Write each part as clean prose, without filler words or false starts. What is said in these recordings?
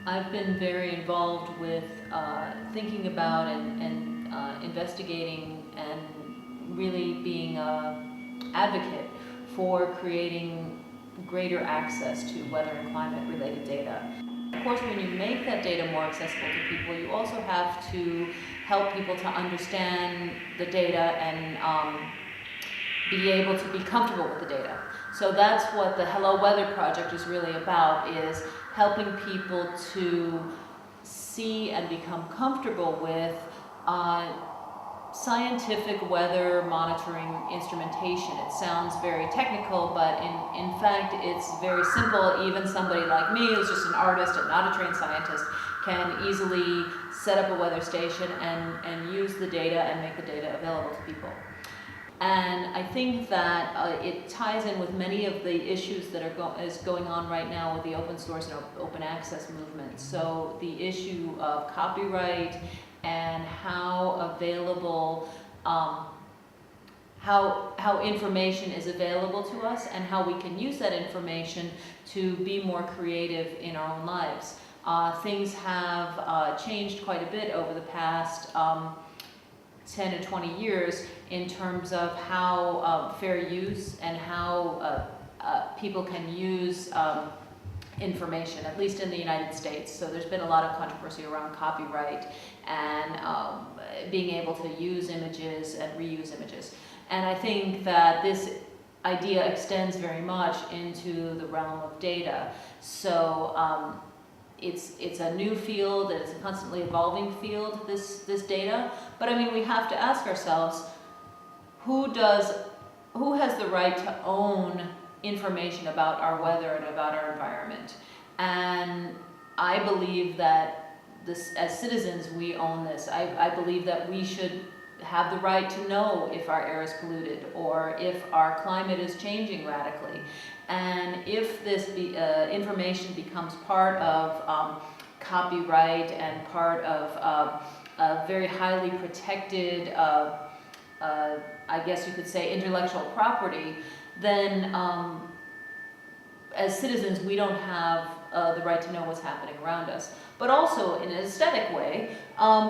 I've been very involved with thinking about and investigating and really being an advocate for creating greater access to weather and climate related data. Of course, when you make that data more accessible to people, you also have to help people to understand the data and be able to be comfortable with the data. So that's what the Hello Weather project is really about, is helping people to see and become comfortable with scientific weather monitoring instrumentation. It sounds very technical, but in fact it's very simple. Even somebody like me, who's just an artist and not a trained scientist, can easily set up a weather station and use the data and make the data available to people. And I think that it ties in with many of the issues that is going on right now with the open source and open access movement. So the issue of copyright and how available, how information is available to us and how we can use that information to be more creative in our own lives. Things have changed quite a bit over the past 10 to 20 years in terms of how fair use and how people can use information, at least in the United States. So there's been a lot of controversy around copyright and being able to use images and reuse images. And I think that this idea extends very much into the realm of data. So it's a new field, and it's a constantly evolving field, this data. But I mean, we have to ask ourselves, who has the right to own information about our weather and about our environment? And I believe that as citizens, we own this. I believe that we should have the right to know if our air is polluted or if our climate is changing radically. And if this information becomes part of copyright and part of a very highly protected, I guess you could say, intellectual property, then as citizens we don't have the right to know what's happening around us. But also, in an aesthetic way,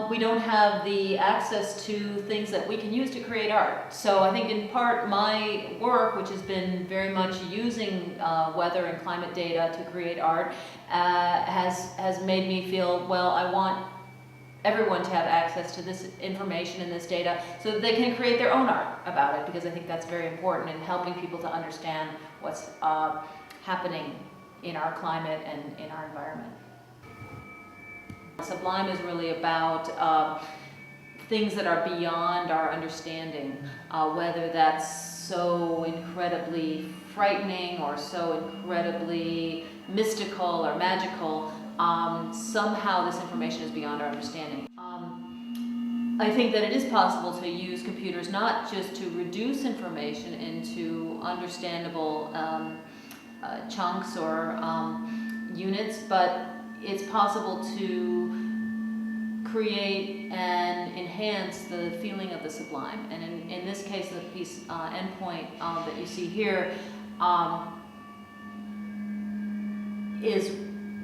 we don't have the access to things that we can use to create art. So I think in part my work, which has been very much using weather and climate data to create art, has made me feel, well, I want everyone to have access to this information and this data so that they can create their own art about it, because I think that's very important in helping people to understand what's happening in our climate and in our environment. Sublime is really about things that are beyond our understanding, whether that's so incredibly frightening or so incredibly mystical or magical. Somehow this information is beyond our understanding. I think that it is possible to use computers not just to reduce information into understandable chunks or units, but it's possible to create and enhance the feeling of the sublime. And in this case, the piece endpoint that you see here is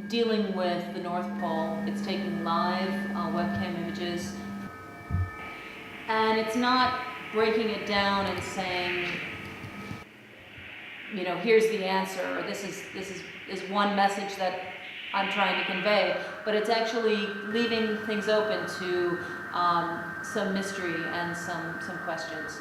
dealing with the North Pole. It's taking live webcam images, and it's not breaking it down and saying, you know, here's the answer, or this is one message that I'm trying to convey, but it's actually leaving things open to some mystery and some questions.